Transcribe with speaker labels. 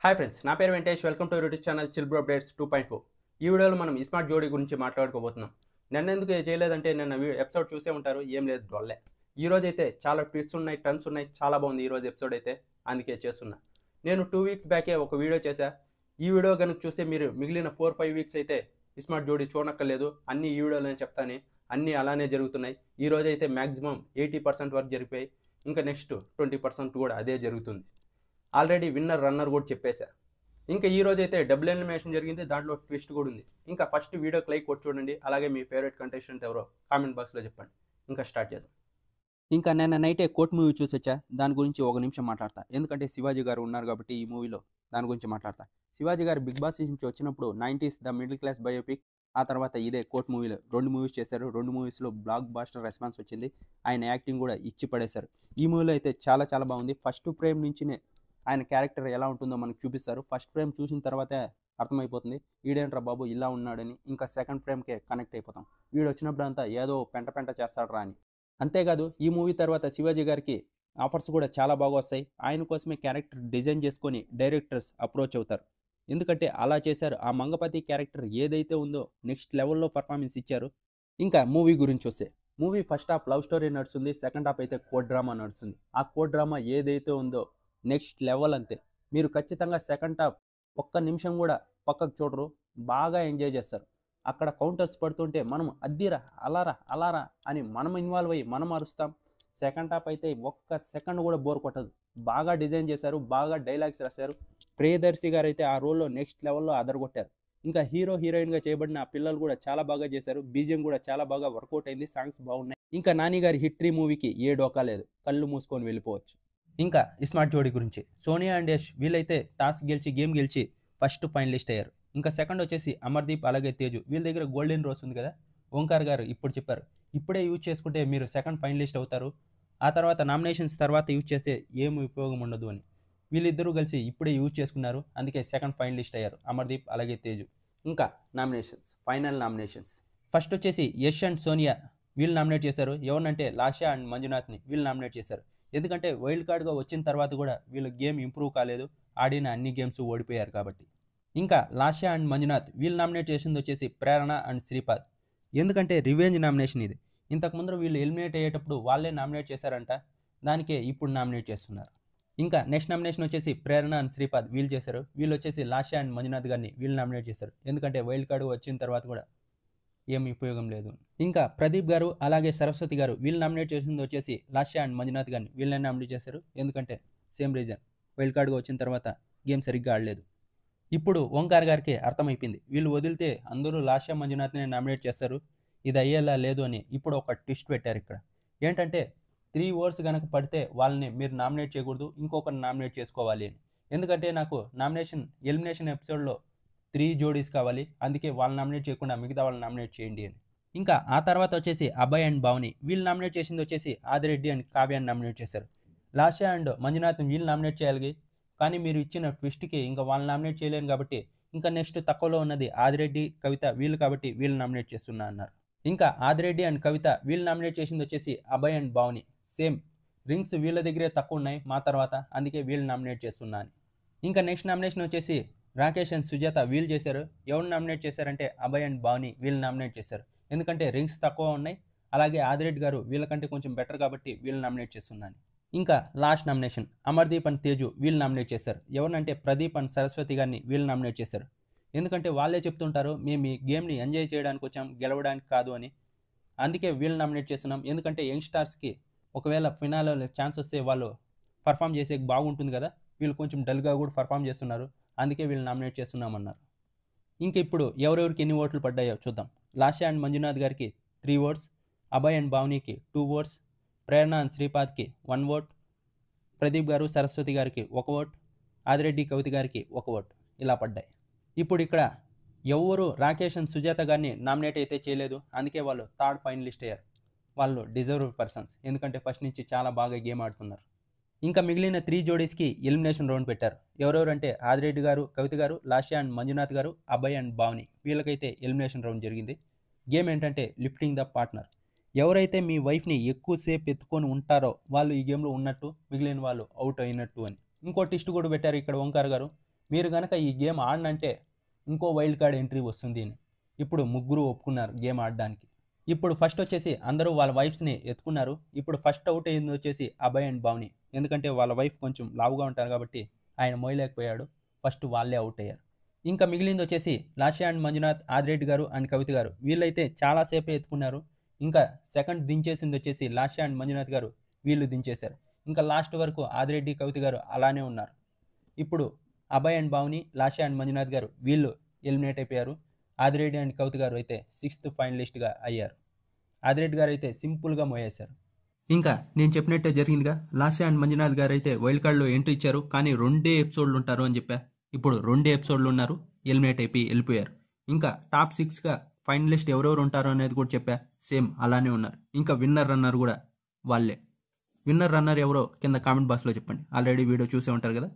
Speaker 1: Hi friends, నా పేరు Venkatesh. Welcome to YouTube channel chill bro updates 2.4. ఈ వీడియోలో మనం స్మార్ట్ జోడీ గురించి మాట్లాడుకోబోతున్నాం. ఎందుకు చేయలేదంటే నిన్న ఎపిసోడ్ చూసే ఉంటారు. ఏం లేదు, డొల్లే. ఈ రోజు అయితే చాలా ట్విsts ఉన్నాయి, టర్న్స్ ఉన్నాయి. చాలా బాగుంది ఈ రోజు ఎపిసోడ్ అయితే, అందుకే చేస్తున్నా. నేను 2 వీక్స్ బ్యాకే ఒక వీడియో చేశా. ఈ వీడియో కనుక చూస్తే మీరు మిగిలిన 4-5 వీక్స్ అయితే స్మార్ట్ జోడీ చూడక్కర్లేదు. అన్ని ఈ వీడియోలోనే చెప్తాను. అన్నీ అలానే జరుగుతున్నాయి. ఈ రోజు అయితే మ్యాక్సిమం 80% వరకు జరిగిపోయి, ఇంకా నెక్స్ట్ 20% కూడా అదే జరుగుతుంది. ఆల్రెడీ విన్నర్ రన్నర్ కూడా చెప్పేశా. ఇంకా ఈ రోజు అయితే డబుల్ ఎలిమినేషన్ జరిగింది. దాంట్లో ట్విస్ట్ కూడా ఉంది. ఇంకా ఫస్ట్ వీడియోకి లైక్ కొట్టి చూడండి. అలాగే మీ ఫేవరెట్ కంటెస్టెంట్ ఎవరో కామెంట్ బాక్స్లో చెప్పండి. ఇంకా స్టార్ట్ చేద్దాం. ఇంకా నిన్న నైటే కోర్ట్ మూవీ చూసొచ్చా. దాని గురించి ఒక నిమిషం మాట్లాడతా. ఎందుకంటే శివాజీ గారు ఉన్నారు కాబట్టి ఈ మూవీలో దాని గురించి మాట్లాడతా. శివాజీ గారు బిగ్ బాస్ నుంచి వచ్చినప్పుడు 90s the middle class biopic, ఆ తర్వాత ఇదే కోర్ట్ మూవీలో 2 మూవీస్ చేశారు. 2 మూవీస్లో బ్లాక్ బాస్టర్ రెస్పాన్స్ వచ్చింది. ఆయన యాక్టింగ్ కూడా ఇచ్చి పడేశారు. ఈ మూవీలో అయితే చాలా చాలా బాగుంది. ఫస్ట్ ఫ్రేమ్ నుంచినే ఆయన క్యారెక్టర్ ఎలా ఉంటుందో మనకు చూపిస్తారు. ఫస్ట్ ఫ్రేమ్ చూసిన తర్వాతే అర్థమైపోతుంది ఈడేంట్రా బాబు ఇలా ఉన్నాడని. ఇంకా సెకండ్ ఫ్రేమ్కే కనెక్ట్ అయిపోతాం. వీడు వచ్చినప్పుడు అంతా ఏదో పెంట పెంట చేస్తాడు రా అని. అంతేకాదు ఈ మూవీ తర్వాత శివాజీ గారికి ఆఫర్స్ కూడా చాలా బాగా వస్తాయి. ఆయన కోసమే క్యారెక్టర్ డిజైన్ చేసుకొని డైరెక్టర్స్ అప్రోచ్ అవుతారు. ఎందుకంటే అలా చేశారు. ఆ మంగపతి క్యారెక్టర్ ఏదైతే ఉందో నెక్స్ట్ లెవెల్లో పర్ఫార్మెన్స్ ఇచ్చారు. ఇంకా మూవీ గురించి వస్తే, movie first half love story నడుస్తుంది. సెకండ్ హాఫ్ అయితే కోడ్ డ్రామా నడుస్తుంది. ఆ కోడ్ డ్రామా ఏదైతే ఉందో నెక్స్ట్ లెవెల్ అంతే. మీరు ఖచ్చితంగా సెకండ్ హాఫ్ ఒక్క నిమిషం కూడా పక్కకు చూడరు, బాగా ఎంజాయ్ చేస్తారు. అక్కడ కౌంటర్స్ పడుతుంటే మనం అద్దిరా అలారా అలారా అని మనం ఇన్వాల్వ్ అయ్యి మనం అరుస్తాం. సెకండ్ హాఫ్ అయితే ఒక్క సెకండ్ కూడా బోర్ కొట్టదు. బాగా డిజైన్ చేశారు, బాగా డైలాగ్స్ రాశారు. ప్రియదర్శి గారు అయితే ఆ రోల్లో నెక్స్ట్ లెవెల్లో అదరగొట్టారు. ఇంకా హీరో హీరోయిన్గా చేయబడిన ఆ పిల్లలు కూడా చాలా బాగా చేశారు. బీజియం కూడా చాలా బాగా వర్కౌట్ అయింది. సాంగ్స్ బాగున్నాయి. ఇంకా నాని గారి హిట్ 3 మూవీకి ఏ డోకా లేదు. కళ్ళు మూసుకొని వెళ్ళిపోవచ్చు. ఇంకా స్మార్ట్ జోడీ గురించి, సోనియా అండ్ యష్ వీళ్ళైతే టాస్క్ గెలిచి గేమ్ గెలిచి ఫస్ట్ ఫైనలిస్ట్ అయ్యారు. ఇంకా సెకండ్ వచ్చేసి అమర్దీప్ అలాగే తేజు. వీళ్ళ దగ్గర గోల్డెన్ రోస్ ఉంది కదా. ఓంకార్ గారు ఇప్పుడు చెప్పారు, ఇప్పుడే యూజ్ చేసుకుంటే మీరు సెకండ్ ఫైనలిస్ట్ అవుతారు. ఆ తర్వాత నామినేషన్స్ తర్వాత యూజ్ చేస్తే ఏం ఉపయోగం ఉండదు అని. వీళ్ళిద్దరూ కలిసి ఇప్పుడే యూజ్ చేసుకున్నారు. అందుకే సెకండ్ ఫైనలిస్ట్ అయ్యారు అమర్దీప్ అలాగే తేజు. ఇంకా నామినేషన్స్, ఫైనల్ నామినేషన్స్ ఫస్ట్ వచ్చేసి యష్ అండ్ సోనియా వీళ్ళు నామినేట్ చేశారు. ఎవరినంటే లాషా అండ్ మంజునాథ్ని వీళ్ళు నామినేట్ చేశారు. ఎందుకంటే వైల్డ్ కార్డ్గా వచ్చిన తర్వాత కూడా వీళ్ళు గేమ్ ఇంప్రూవ్ కాలేదు. ఆడిన అన్ని గేమ్స్ ఓడిపోయారు కాబట్టి. ఇంకా లాషా అండ్ మంజునాథ్ వీళ్ళు నామినేట్ చేసింది వచ్చేసి ప్రేరణ అండ్ శ్రీపాద్. ఎందుకంటే రివెంజ్ నామినేషన్ ఇది. ఇంతకుముందు వీళ్ళు ఎలిమినేట్ అయ్యేటప్పుడు వాళ్ళే నామినేట్ చేశారంట. దానికే ఇప్పుడు నామినేట్ చేస్తున్నారు. ఇంకా నెక్స్ట్ నామినేషన్ వచ్చేసి ప్రేరణ అండ్ శ్రీపాద్ వీళ్ళు చేశారు. వీళ్ళు వచ్చేసి లాషా అండ్ మంజునాథ్ గారిని వీళ్ళు నామినేట్ చేశారు. ఎందుకంటే వైల్డ్ కార్డ్ వచ్చిన తర్వాత కూడా ఏమి ఉపయోగం లేదు. ఇంకా ప్రదీప్ గారు అలాగే సరస్వతి గారు వీళ్ళు నామినేట్ చేసింది వచ్చేసి లాషా అండ్ మంజునాథ్ గారిని వీళ్ళని నామినేట్ చేశారు. ఎందుకంటే సేమ్ రీజన్, వైల్డ్ కార్డ్గా వచ్చిన తర్వాత గేమ్ సరిగ్గా ఆడలేదు. ఇప్పుడు ఓంకార్ గారికి అర్థమైపోయింది, వీళ్ళు వదిలితే అందరూ లాషా మంజునాథ్ని నామినేట్ చేస్తారు, ఇది అయ్యేలా లేదు అని. ఇప్పుడు ఒక ట్విస్ట్ పెట్టారు ఇక్కడ. ఏంటంటే 3 ఓవర్స్ కనుక పడితే వాళ్ళని మీరు నామినేట్ చేయకూడదు, ఇంకొకరిని నామినేట్ చేసుకోవాలి అని. ఎందుకంటే నాకు ఎలిమినేషన్ ఎపిసోడ్లో 3 జోడీస్ కావాలి, అందుకే వాళ్ళని నామినేట్ చేయకుండా మిగతా వాళ్ళని నామినేట్ చేయండి అని. ఇంకా ఆ తర్వాత వచ్చేసి అభయ్ అండ్ భావని వీళ్ళు నామినేట్ చేసింది వచ్చేసి ఆదిరెడ్డి అండ్ కావ్యాన్ని నామినేట్ చేశారు. లాషా అండ్ మంజునాథ్ని వీళ్ళు నామినేట్ చేయాలి, కానీ మీరు ఇచ్చిన ట్విస్ట్కి ఇంకా వాళ్ళని నామినేట్ చేయలేను కాబట్టి ఇంకా నెక్స్ట్ తక్కువలో ఉన్నది ఆదిరెడ్డి కవిత వీళ్ళు కాబట్టి వీళ్ళు నామినేట్ చేస్తున్నా అన్నారు. ఇంకా ఆదిరెడ్డి అండ్ కవిత వీళ్ళు నామినేట్ చేసింది వచ్చేసి అభయ్ అండ్ భావని. సేమ్ రింగ్స్ వీళ్ళ దగ్గరే తక్కువ ఉన్నాయి మా తర్వాత, అందుకే వీళ్ళు నామినేట్ చేస్తున్నా అని. ఇంకా నెక్స్ట్ నామినేషన్ వచ్చేసి రాకేష్ అండ్ సుజాత వీళ్ళు చేశారు. ఎవరు నామినేట్ చేశారంటే అభయ్ అండ్ భావని వీళ్ళు నామినేట్ చేశారు. ఎందుకంటే రింగ్స్ తక్కువ ఉన్నాయి, అలాగే ఆదిరెడ్డి గారు వీళ్ళకంటే కొంచెం బెటర్ కాబట్టి వీళ్ళు నామినేట్ చేస్తున్నాను. ఇంకా last nomination Amardeep and Teju వీళ్ళు నామినేట్ చేశారు. ఎవరినంటే ప్రదీప్ అండ్ సరస్వతి గారిని వీళ్ళు నామినేట్ చేశారు. ఎందుకంటే వాళ్ళే చెప్తుంటారు, మేము ఈ గేమ్ని ఎంజాయ్ చేయడానికి వచ్చాం, గెలవడానికి కాదు అని. అందుకే వీళ్ళు నామినేట్ చేస్తున్నాం. ఎందుకంటే యంగ్స్టార్స్కి ఒకవేళ ఫినాలలో ఛాన్స్ వస్తే వాళ్ళు పర్ఫామ్ చేసే బాగుంటుంది కదా. వీళ్ళు కొంచెం డల్గా కూడా పర్ఫామ్ చేస్తున్నారు, అందుకే వీళ్ళు నామినేట్ చేస్తున్నామన్నారు. ఇంక ఇప్పుడు ఎవరెవరికి ఎన్ని ఓట్లు పడ్డాయో చూద్దాం. లాషా అండ్ మంజునాథ్ గారికి 3 ఓట్స్, అభయ్ అండ్ భావనీకి 2 ఓట్స్, ప్రేరణ అండ్ శ్రీపాద్కి 1 ఓట్, ప్రదీప్ గారు సరస్వతి గారికి 1 ఓట్, ఆదిరెడ్డి కవిత గారికి 1 ఓట్ ఇలా పడ్డాయి. ఇప్పుడు ఇక్కడ ఎవరు రాకేష్ అండ్ సుజాత గారిని నామినేట్ అయితే చేయలేదు, అందుకే వాళ్ళు థర్డ్ ఫైనలిస్ట్ అయ్యారు. వాళ్ళు డిజర్వ్ పర్సన్స్, ఎందుకంటే ఫస్ట్ నుంచి చాలా బాగా గేమ్ ఆడుతున్నారు. ఇంకా మిగిలిన 3 జోడీస్కి ఎలిమినేషన్ రౌండ్ పెట్టారు. ఎవరెవరంటే ఆదిరెడ్డి గారు, కవిత గారు, లాషా అండ్ మంజునాథ్ గారు, అభయ్ అండ్ భావని వీళ్ళకైతే ఎలిమినేషన్ రౌండ్ జరిగింది. గేమ్ ఏంటంటే లిఫ్టింగ్ ద పార్ట్నర్. ఎవరైతే మీ వైఫ్ని ఎక్కువసేపు ఎత్తుకొని ఉంటారో వాళ్ళు ఈ గేమ్లో ఉన్నట్టు, మిగిలిన వాళ్ళు అవుట్ అయినట్టు అని. ఇంకో టిస్ట్ కూడా పెట్టారు ఇక్కడ ఓంకార్ గారు. మీరు కనుక ఈ గేమ్ ఆడనంటే ఇంకో వైల్డ్ కార్డ్ ఎంట్రీ వస్తుంది అని. ఇప్పుడు ముగ్గురు ఒప్పుకున్నారు గేమ్ ఆడడానికి. ఇప్పుడు ఫస్ట్ వచ్చేసి అందరూ వాళ్ళ వైఫ్స్ని ఎత్తుకున్నారు. ఇప్పుడు ఫస్ట్ అవుట్ అయింది వచ్చేసి అభయ్ అండ్ భావని. ఎందుకంటే వాళ్ళ వైఫ్ కొంచెం లావుగా ఉంటారు కాబట్టి ఆయన మోయలేకపోయాడు. ఫస్ట్ వాళ్ళే అవుట్ అయ్యారు. ఇంకా మిగిలింది వచ్చేసి లాస్య అండ్ మంజునాథ్, ఆదిరెడ్డి గారు అండ్ కవిత గారు. వీళ్ళైతే చాలాసేపే ఎత్తుకున్నారు. ఇంకా సెకండ్ దించేసింది వచ్చేసి లాస్య అండ్ మంజునాథ్ గారు, వీళ్ళు దించేశారు. ఇంకా లాస్ట్ వరకు ఆదిరెడ్డి, కవిత గారు అలానే ఉన్నారు. ఇప్పుడు అభయ్ అండ్ భావని, లాస్య అండ్ మంజునాథ్ గారు వీళ్ళు ఎలిమినేట్ అయిపోయారు. ఆదిరెడ్డి అండ్ కవిత గారు అయితే 6th ఫైనలిస్ట్గా అయ్యారు. ఆదిరెడ్డి గారు అయితే సింపుల్గా మోయేశారు. ఇంకా నేను చెప్పినట్టే జరిగిందిగా. లాస్య అండ్ మంజునాథ్ గారు అయితే వైల్డ్ కార్డ్లో ఎంట్రీ ఇచ్చారు, కానీ 2 ఎపిసోడ్లు ఉంటారు అని చెప్పా. ఇప్పుడు 2 ఎపిసోడ్లు ఉన్నారు, ఎలిమినేట్ అయిపోయి వెళ్ళిపోయారు. ఇంకా టాప్ 6గా ఫైనలిస్ట్ ఎవరెవరు ఉంటారో అనేది కూడా చెప్పా, సేమ్ అలానే ఉన్నారు. ఇంకా విన్నర్ రన్నర్ కూడా వాళ్ళే. విన్నర్ రన్నర్ ఎవరో కింద కామెంట్ బాక్స్లో చెప్పండి. ఆల్రెడీ వీడియో చూసే ఉంటారు కదా.